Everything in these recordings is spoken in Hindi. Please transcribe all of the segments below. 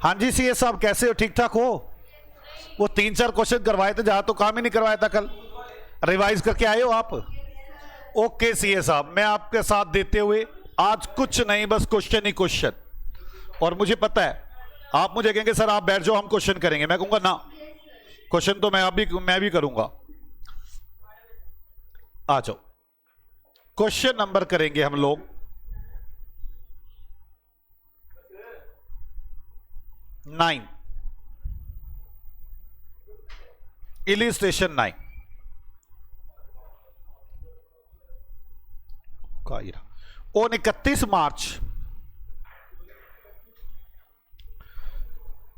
हाँ जी सीए साहब, कैसे हो? ठीक ठाक हो? वो 3-4 क्वेश्चन करवाए थे, जहां तो काम ही नहीं करवाया था कल। रिवाइज करके आए हो आप? ओके सीए साहब, मैं आपके साथ देते हुए आज कुछ नहीं, बस क्वेश्चन ही क्वेश्चन। और मुझे पता है आप मुझे कहेंगे सर आप बैठ जाओ हम क्वेश्चन करेंगे, मैं कहूंगा ना, क्वेश्चन तो मैं भी करूंगा। आ जाओ, क्वेश्चन नंबर करेंगे हम लोग 9, illustration 9 on 31 March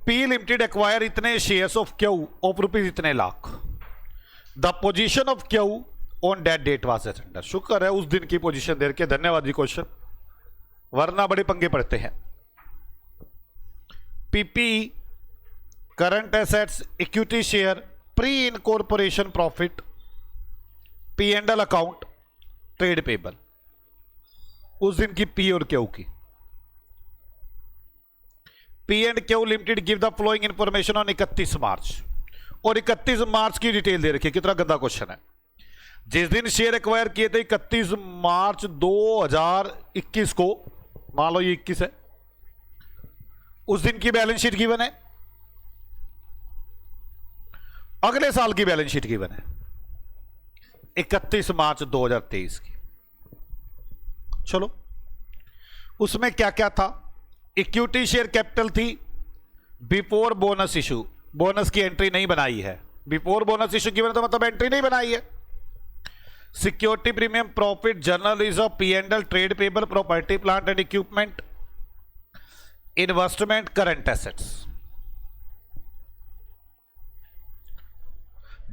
P limited acquire इतने shares of Q of rupees इतने lakh. The position of Q on date date was as under. शुक्र है उस दिन की पोजीशन दे रखी है, धन्यवाद जी क्वेश्चन, वरना बड़े पंगे पड़ते हैं। PP current assets equity share pre incorporation profit P and L account trade payable. उस दिन की पी और क्यू की। P and Q limited give the flowing information on 31 मार्च। और 31 मार्च की डिटेल दे रखी है। कितना गंदा क्वेश्चन है। जिस दिन शेयर एक्वायर किए थे 31 मार्च 2021 को, मान लो ये 21 है, उस दिन की बैलेंस शीट गिवन है, अगले साल की बैलेंस शीट गिवन है 31 मार्च 2023 की। चलो उसमें क्या क्या था। इक्विटी शेयर कैपिटल थी बिफोर बोनस इशू, बोनस की एंट्री नहीं बनाई है। बिफोर बोनस इशू गिवन तो मतलब एंट्री नहीं बनाई है। Security premium profit journal reserve P and L trade payable property plant and equipment investment current assets.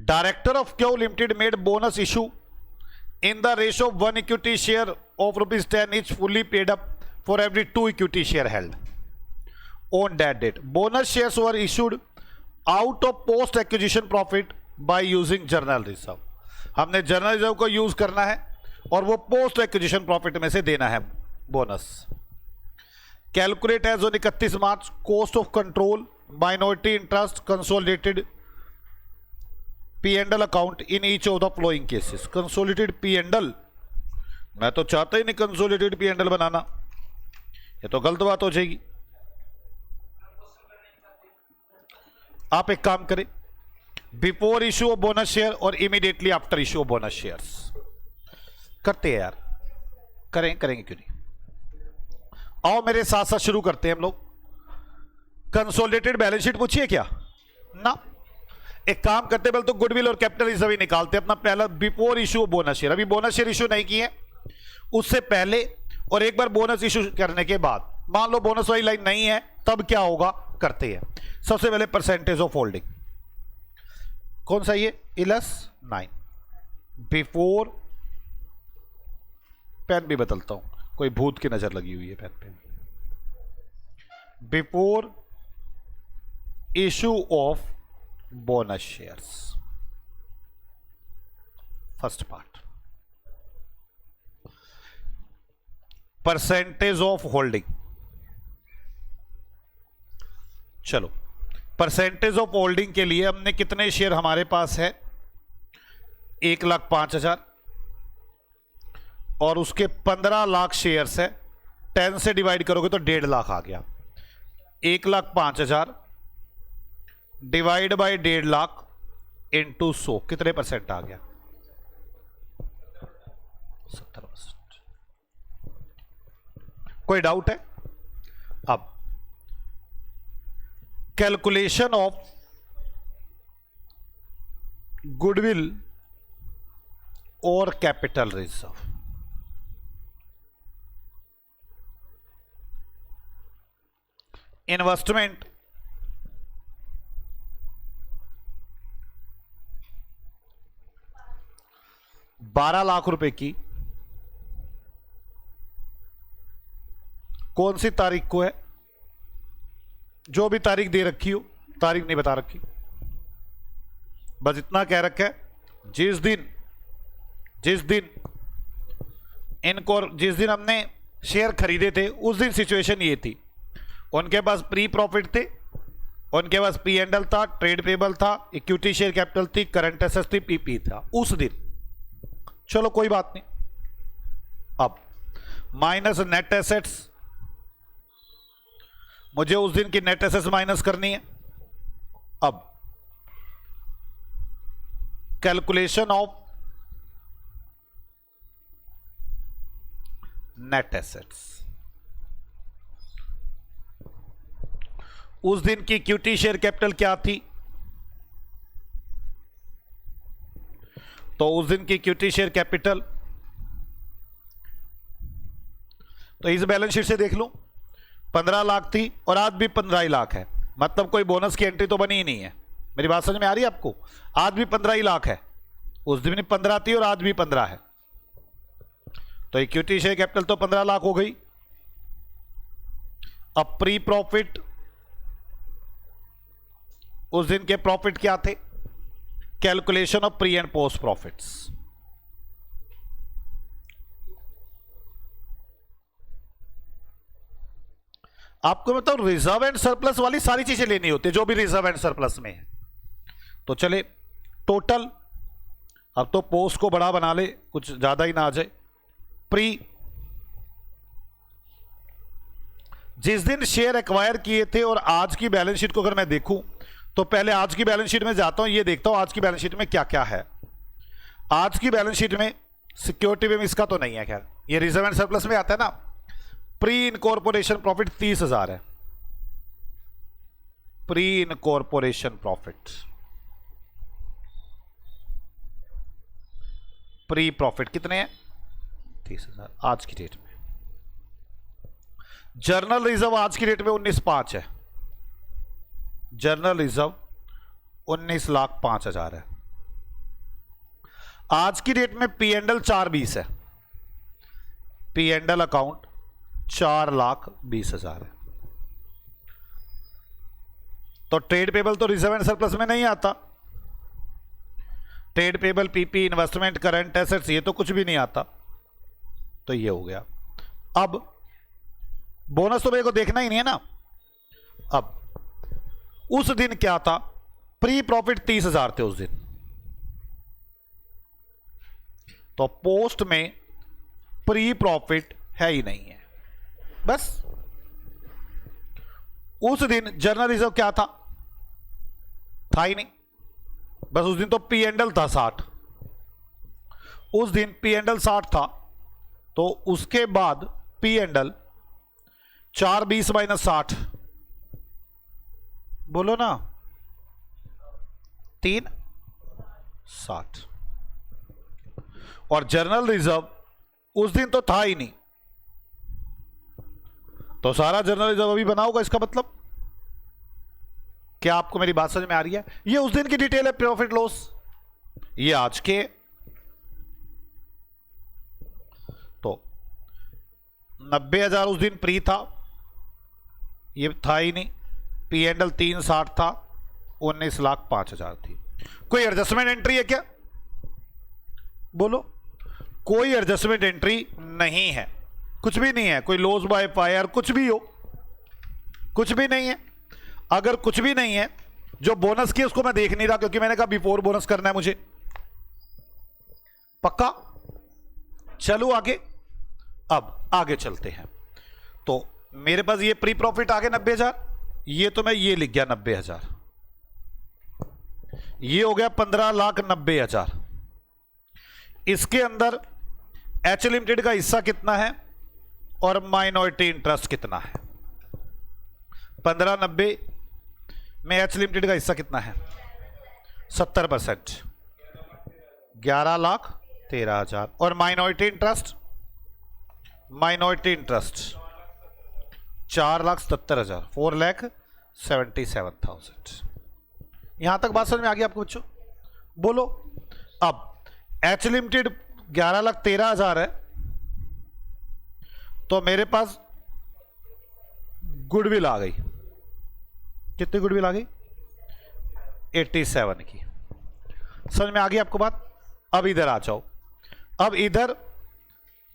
Director of Q limited made bonus issue in the ratio of 1 equity share of ₹10 each fully paid up for every 2 equity share held on that date. Bonus shares were issued out of post acquisition profit by using journal reserve. हमने जर्नल रिजर्व को यूज करना है और वो पोस्ट एक्विजिशन प्रॉफिट में से देना है bonus. Calculate as on 31 March cost of control minority interest consolidated P and L account in each of the following cases. Consolidated P and L, मैं तो चाहता ही नहीं कंसोलिडेटेड पी एंड एल बनाना, ये तो गलत बात हो जाएगी। आप एक काम करें, before issue of bonus share और immediately after issue of bonus shares करते हैं यार, करेंगे क्यों नहीं। आओ मेरे साथ साथ शुरू करते हैं हम लोग। कंसोलिडेटेड बैलेंस शीट पूछिए क्या ना, एक काम करते पहले तो गुडविल और कैपिटल रिजर्व ही निकालते अपना पहला बिफोर इशू बोनस शेयर। अभी बोनस शेयर इशू नहीं किए, उससे पहले और एक बार बोनस इशू करने के बाद, मान लो बोनस वाली लाइन नहीं है तब क्या होगा करते हैं। सबसे पहले परसेंटेज ऑफ होल्डिंग कौन सा, ये -9 बिफोर, पेन भी बदलता हूं, कोई भूत की नजर लगी हुई है पेन पे। Before issue of bonus shares, first part. Percentage of holding, चलो परसेंटेज ऑफ होल्डिंग के लिए हमने कितने शेयर हमारे पास है, 1,05,000 और उसके 15 लाख शेयर्स है। 10 से डिवाइड करोगे तो 1.5 लाख आ गया। 1,05,000 डिवाइड बाय 1.5 लाख इंटू 100 कितने परसेंट आ गया, 70%। कोई डाउट है? अब कैलकुलेशन ऑफ गुडविल और कैपिटल रिजर्व। इन्वेस्टमेंट ₹12,00,000 की कौन सी तारीख को है, जो भी तारीख दे रखी हो, तारीख नहीं बता रखी, बस इतना कह रखा है जिस दिन हमने शेयर खरीदे थे उस दिन सिचुएशन ये थी, उनके पास प्री प्रॉफिट थे उनके पास पी एंड एल था, ट्रेड पेबल था, इक्विटी शेयर कैपिटल थी, करंट एसेट्स थी, पीपी था उस दिन। चलो कोई बात नहीं। अब माइनस नेट एसेट्स, मुझे उस दिन की नेट एसेट्स माइनस करनी है। अब कैलकुलेशन ऑफ नेट एसेट्स, उस दिन की इक्विटी शेयर कैपिटल क्या थी? तो उस दिन की इक्विटी शेयर कैपिटल, तो इस बैलेंस शीट से देख लूं 15 लाख थी और आज भी 15 ही लाख है, मतलब कोई बोनस की एंट्री तो बनी ही नहीं है। मेरी बात समझ में आ रही है आपको? आज भी 15 ही लाख है, उस दिन भी 15 थी और आज भी 15 है, तो इक्विटी शेयर कैपिटल तो 15 लाख हो गई। अब प्री प्रॉफिट, उस दिन के प्रॉफिट क्या थे? Calculation of pre and post profits. आपको मतलब रिजर्व एंड सरप्लस वाली सारी चीजें लेनी होती है जो भी रिजर्व एंड सरप्लस में है। तो चले टोटल, अब तो पोस्ट को बड़ा बना ले, कुछ ज्यादा ही ना आ जाए। प्री, जिस दिन शेयर एक्वायर किए थे और आज की बैलेंस शीट को अगर मैं देखूं तो पहले आज की बैलेंस शीट में जाता हूं, ये देखता हूं आज की बैलेंस शीट में क्या क्या है। आज की बैलेंस शीट में सिक्योरिटी में इसका तो नहीं है, खैर ये रिजर्व एंड सरप्लस में आता है ना। प्री इनकॉर्पोरेशन प्रॉफिट 30,000 है। Pre incorporation profit, pre profit कितने हैं? 30,000 आज की डेट में। जर्नल रिजर्व आज की डेट में 19,500 है। जर्नल रिजर्व 19,05,000 है। आज की डेट में पी एंड एल 420 है। पी एंड एल अकाउंट 4,20,000 है। तो ट्रेड पेबल तो रिजर्व एंड सरप्लस में नहीं आता। Trade payable, PP, investment, current assets, ये तो कुछ भी नहीं आता। तो ये हो गया। अब बोनस तो मेरे को देखना ही नहीं है ना। अब उस दिन क्या था? प्री प्रॉफिट 30,000 थे उस दिन, तो पोस्ट में प्री प्रॉफिट है ही नहीं है। बस उस दिन जर्नल रिजर्व क्या था? था ही नहीं। बस उस दिन तो पी एंड एल था 60। उस दिन पी एंड एल 60 था, तो उसके बाद पी एंड एल 420 माइनस 60, बोलो ना, 360। और जर्नल रिजर्व उस दिन तो था ही नहीं, तो सारा जर्नल रिजर्व अभी बना होगा। इसका मतलब क्या आपको मेरी बात समझ में आ रही है? ये उस दिन की डिटेल है प्रॉफिट लॉस, ये आज के। तो 90,000 उस दिन प्री था, ये था ही नहीं। पी एंड एल 360 था, 19,05,000 थी। कोई एडजस्टमेंट एंट्री है क्या? बोलो। कोई एडजस्टमेंट एंट्री नहीं है, कुछ भी नहीं है। कोई लॉस बाय फायर कुछ भी हो, कुछ भी नहीं है। अगर कुछ भी नहीं है, जो बोनस की उसको मैं देख नहीं रहा, क्योंकि मैंने कहा बिफोर बोनस करना है मुझे। पक्का? चलो आगे। अब आगे चलते हैं। तो मेरे पास ये प्री प्रॉफिट आ गया 90,000, ये तो मैं ये लिख गया 90,000, ये हो गया 15,90,000। इसके अंदर एच लिमिटेड का हिस्सा कितना है और माइनॉरिटी इंटरेस्ट कितना है? 1590 में एच लिमिटेड का हिस्सा कितना है? 70%, 11,13,000। और माइनॉरिटी इंटरेस्ट, माइनॉरिटी इंटरेस्ट 4,77,000, 4,77,000। यहां तक बात समझ में आ गई आपको बच्चों? बोलो। अब एच लिमिटेड 11,13,000 है, तो मेरे पास गुडविल आ गई। कितनी गुडविल आ गई? 87 की। समझ में आ गई आपको बात? अब इधर आ जाओ। अब इधर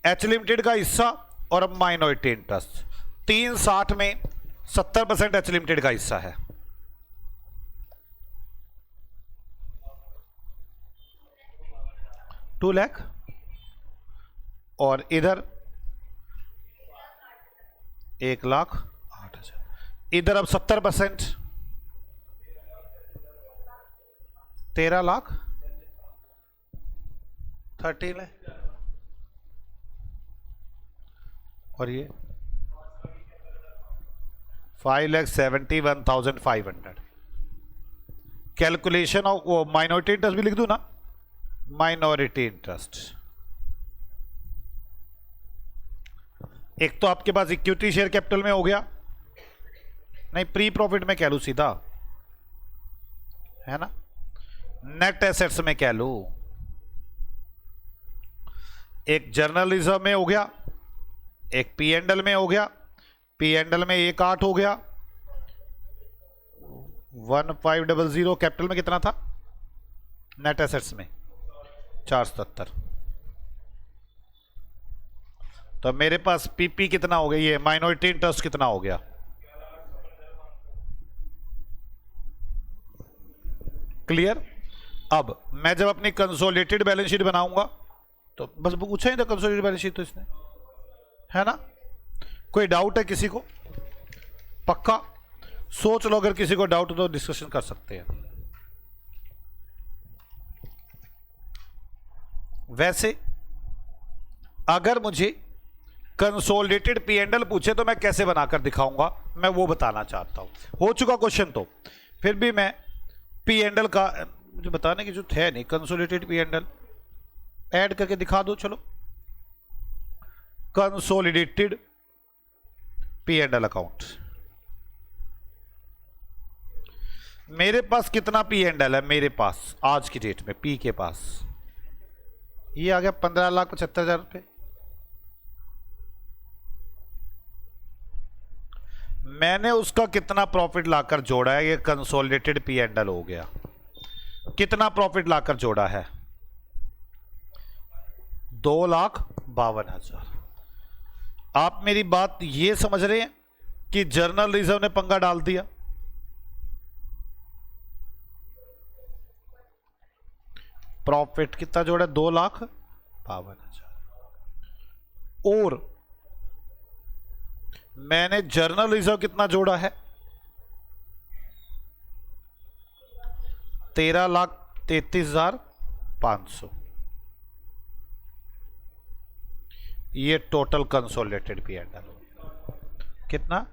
एच लिमिटेड का हिस्सा और माइनॉरिटी इंटरेस्ट 360 में 70% एच लिमिटेड का हिस्सा है। 2 लाख, और इधर 1,08,000। इधर अब 70%, 13 लाख 13 है, और ये 5,71,500। कैलकुलेशन ऑफ वो माइनॉरिटी इंटरेस्ट भी लिख दूं ना, माइनॉरिटी इंटरेस्ट। एक तो आपके पास इक्विटी शेयर कैपिटल में हो गया, नहीं प्री प्रॉफिट में कह लू सीधा, है ना, नेट एसेट्स में कह लू, एक जर्नल रिजर्व में हो गया, एक पी एंड एल में हो गया। पी एंड एल में 1,8 हो गया, 1,500। कैपिटल में कितना था नेट एसेट्स में? 477। तो मेरे पास पीपी कितना हो गया, ये माइनॉरिटी इंटरेस्ट कितना हो गया? क्लियर। अब मैं जब अपनी कंसोलिडेटेड बैलेंस शीट बनाऊंगा तो बस पूछा ही था कंसोलिडेटेड बैलेंस शीट, तो इसने, है ना, कोई डाउट है किसी को? पक्का सोच लो, अगर किसी को डाउट हो तो डिस्कशन कर सकते हैं। वैसे अगर मुझे कंसोलिडेटेड पी एंड एल पूछे तो मैं कैसे बनाकर दिखाऊंगा, मैं वो बताना चाहता हूं। हो चुका क्वेश्चन तो फिर भी मैं पी एंड एल का मुझे बताने की जो है नहीं, consolidated P and L add करके दिखा दो। चलो, consolidated P and L account, मेरे पास कितना पी एंड एल है? मेरे पास आज की डेट में पी के पास ये आ गया 15,75,000 रुपए। मैंने उसका कितना प्रॉफिट लाकर जोड़ा है? ये कंसोलिडेटेड पी एंड एल हो गया। कितना प्रॉफिट लाकर जोड़ा है? 2,52,000। आप मेरी बात ये समझ रहे हैं कि जर्नल रिजर्व ने पंगा डाल दिया? प्रॉफिट कितना जोड़ा? 2,52,000। और मैंने जर्नल रिजर्व कितना जोड़ा है? 13,33,500। ये total consolidated P and L कितना?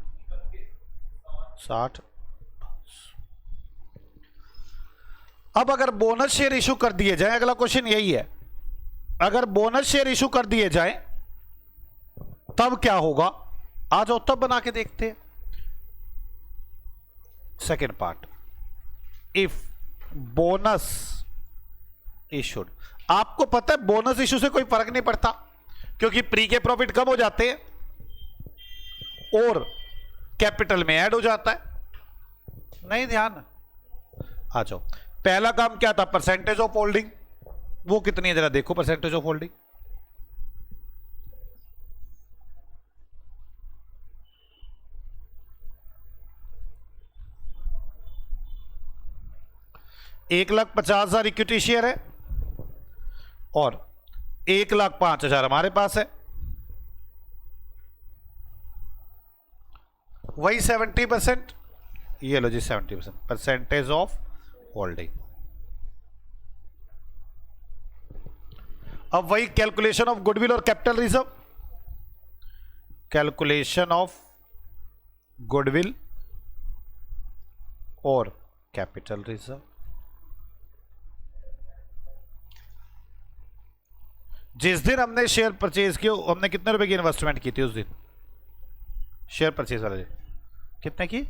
60। अब अगर बोनस शेयर इशू कर दिए जाए, अगला क्वेश्चन यही है, अगर बोनस शेयर इशू कर दिए जाए तब क्या होगा? आ जाओ तब बना के देखते हैं। Second part, if bonus issued. आपको पता है बोनस इशू से कोई फर्क नहीं पड़ता, क्योंकि प्री के प्रॉफिट कम हो जाते हैं और कैपिटल में ऐड हो जाता है। नहीं ध्यान, आ जाओ। पहला काम क्या था? Percentage of holding. वो कितनी है जरा देखो, percentage of holding. $1,50,000 equity share है और 1,05,000 हमारे पास है। वही 70%, ये लो जी 70% परसेंटेज ऑफ होल्डिंग। अब वही कैलकुलेशन ऑफ गुडविल और capital reserve, calculation of goodwill और कैपिटल रिजर्व। जिस दिन हमने शेयर परचेज किया, हमने कितने रुपए की इन्वेस्टमेंट की थी उस दिन? शेयर परचेज वाले कितने की?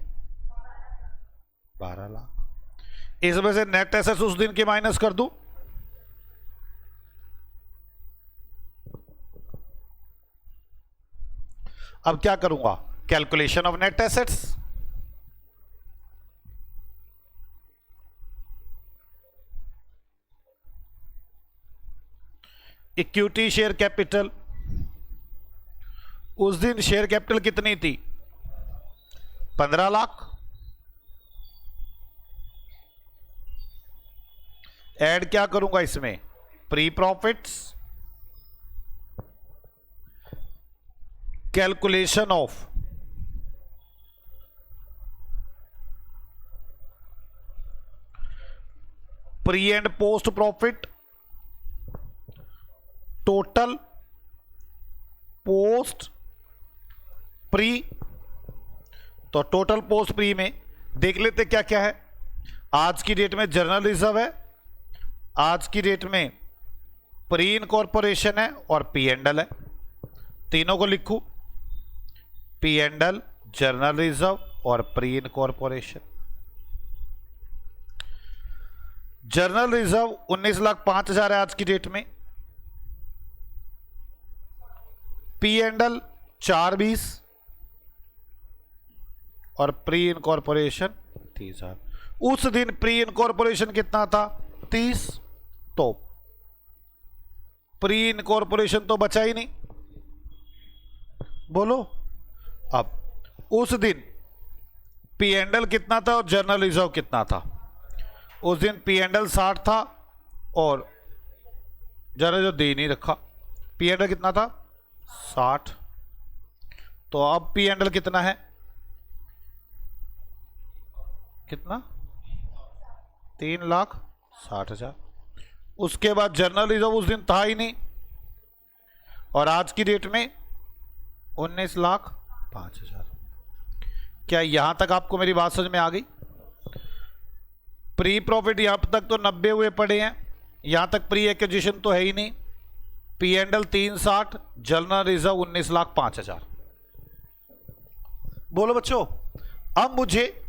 12 लाख। इसमें से नेट एसेट्स उस दिन की माइनस कर दूं, अब क्या करूंगा? Calculation of net assets, equity share capital. उस दिन शेयर कैपिटल कितनी थी? 15 लाख। ऐड क्या करूंगा इसमें? Pre profits, calculation of pre and post profit, total post pre. तो टोटल पोस्ट प्री में देख लेते क्या क्या है। आज की डेट में जर्नल रिजर्व है, आज की डेट में प्री इनकॉर्पोरेशन है और पी एंड एल है। तीनों को लिखूं, P and L, journal reserve और प्री इनकॉर्पोरेशन। जर्नल रिजर्व 19,05,000 है आज की डेट में, पी एंड एल 4,20 और प्री इनकॉर्पोरेशन 30,000। उस दिन प्री इनकॉर्पोरेशन कितना था? 30। तो प्री इनकॉर्पोरेशन तो बचा ही नहीं, बोलो। अब उस दिन पी एंड एल कितना था और जर्नल रिजर्व कितना था? उस दिन पी एंड एल 60 था और जर्नल रिजर्व दे नहीं रखा। पी एंड एल कितना था? 60। तो अब पी एंड एल कितना है? कितना? 3,60,000। उसके बाद जर्नल रिजर्व उस दिन था ही नहीं और आज की डेट में 19,05,000। क्या यहां तक आपको मेरी बात समझ में आ गई? प्री प्रॉफिट यहां तक तो 90 हुए पड़े हैं, यहां तक प्री एक्विजिशन तो है ही नहीं। P and L 360, journal reserve 19,05,000। बोलो बच्चों, अब मुझे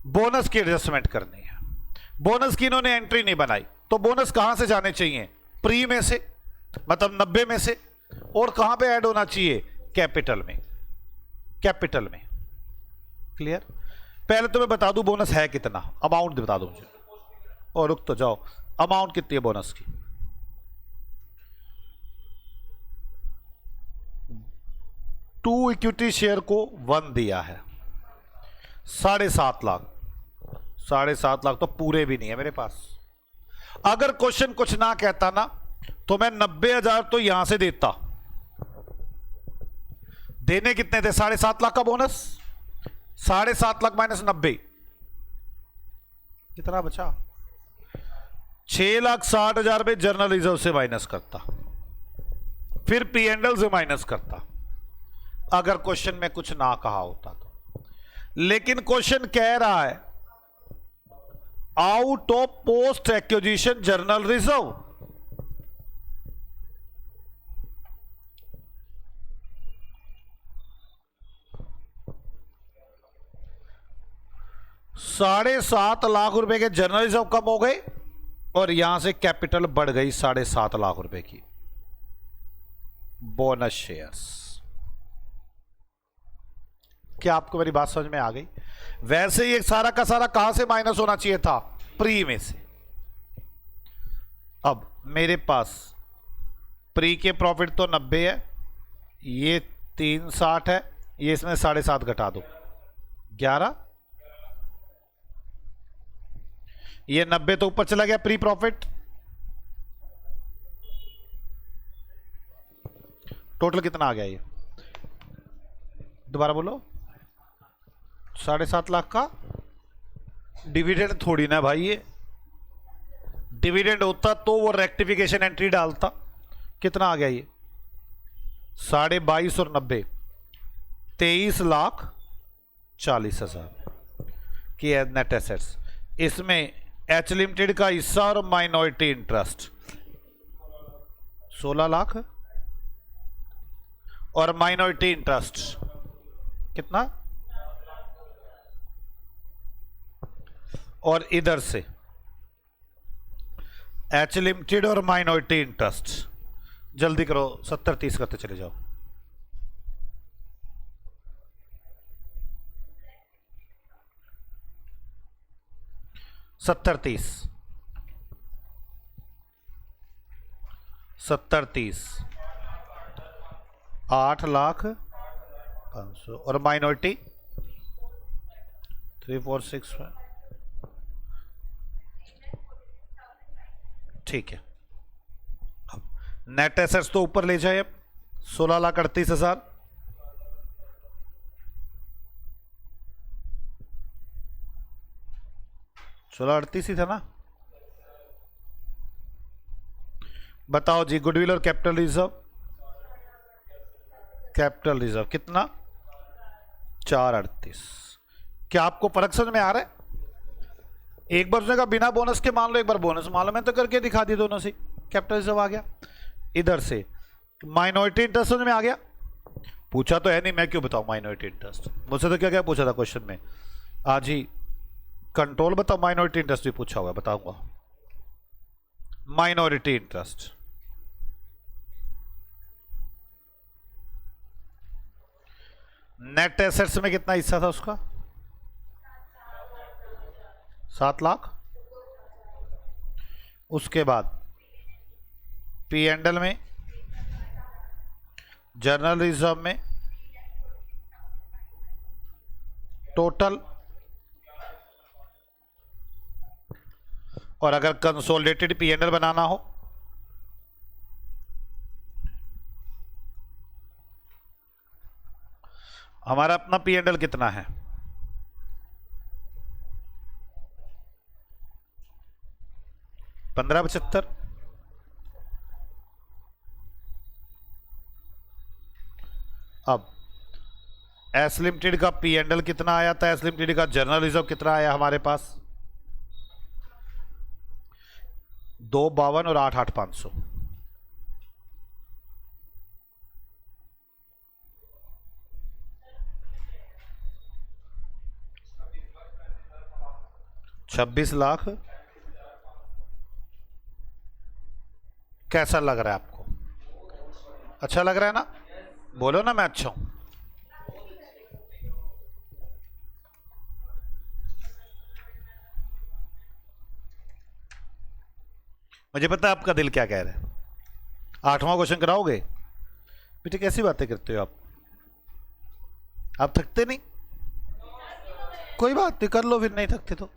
बोनस की एडजस्टमेंट करनी है। बोनस की इन्होंने एंट्री नहीं बनाई, तो बोनस कहां से जाने चाहिए? प्री में से, मतलब 90 में से। और कहां पे ऐड होना चाहिए? कैपिटल में। कैपिटल में। क्लियर? पहले तो मैं बता दूं बोनस है कितना, अमाउंट बता दो मुझे। और रुक तो जाओ, अमाउंट कितनी है बोनस की? 2 इक्विटी शेयर को 1 दिया है, 7.5 लाख। 7.5 लाख तो पूरे भी नहीं है मेरे पास। अगर क्वेश्चन कुछ ना कहता ना तो मैं 90,000 तो यहां से देता। देने कितने थे? 7.5 लाख का बोनस। 7.5 लाख माइनस 90 कितना बचा? 6,60,000 रुपए जर्नल रिजर्व से माइनस करता, फिर पी एंड एल से माइनस करता, अगर क्वेश्चन में कुछ ना कहा होता तो। लेकिन क्वेश्चन कह रहा है out of post acquisition journal reserve. ₹7.5 lakh के जर्नल रिजर्व कम हो गए और यहां से कैपिटल बढ़ गई 7.5 लाख रुपए की। Bonus shares. क्या आपको मेरी बात समझ में आ गई? वैसे ये सारा का सारा कहां से माइनस होना चाहिए था? प्री में से। अब मेरे पास प्री के प्रॉफिट तो 90 है, ये 360 है, ये इसमें 7.5 घटा दो 11, ये 90 तो ऊपर चला गया प्री प्रॉफिट। टोटल कितना आ गया ये? दोबारा बोलो। 7.5 लाख का डिविडेंड थोड़ी ना भाई, ये डिविडेंड होता तो वो रेक्टिफिकेशन एंट्री डालता। कितना आ गया ये? 22.5 और 90, 23,40,000 की नेट एसेट्स। इसमें एच लिमिटेड का हिस्सा और माइनॉरिटी इंटरेस्ट 16 लाख और माइनॉरिटी इंटरेस्ट कितना? और इधर से एच लिमिटेड और माइनॉरिटी इंटरेस्ट। जल्दी करो, 70-30 करते चले जाओ। सत्तर तीस 8,05,000 और माइनॉरिटी 3,4,6,5। ठीक है, नेट एसेट्स तो ऊपर ले जाए अब 16,38,000, सोलह 38 ही था ना। बताओ जी, गुडविल और कैपिटल रिजर्व, कैपिटल रिजर्व कितना 438। क्या आपको फर्क समझ में आ रहा है? एक बार उसने कहा बिना बोनस के मान लो, एक बार बोनस मान लो, मैं तो करके दिखा दी दोनों से, कैपिटल रिजर्व आ गया। इधर से माइनॉरिटी इंटरेस्ट समझ में आ गया, पूछा तो है नहीं, मैं क्यों बताऊं माइनॉरिटी इंटरेस्ट, मुझसे तो क्या क्या पूछा था क्वेश्चन में आज ही, कंट्रोल बताओ, माइनॉरिटी इंटरेस्ट भी पूछा हुआ है, बताऊंगा माइनॉरिटी इंटरेस्ट। नेट एसेट्स में कितना हिस्सा था उसका 7 लाख। उसके बाद पी एंड एल में, जर्नल रिजर्व में टोटल, और अगर कंसोलिडेटेड पी एंड एल बनाना हो हमारा अपना पी एंड एल कितना है 1575। अब एस लिमिटेड का पी एंड एल कितना आया था, एस लिमिटेड का जर्नल रिजर्व कितना आया हमारे पास 252 और 8,500। $26,00,000। कैसा लग रहा है आपको? अच्छा लग रहा है ना? बोलो ना मैं अच्छा हूं। मुझे पता है आपका दिल क्या कह रहा है, 8वां क्वेश्चन कराओगे? बेटे कैसी बातें करते हो आप थकते नहीं? कोई बात नहीं, कर लो फिर, नहीं थकते तो।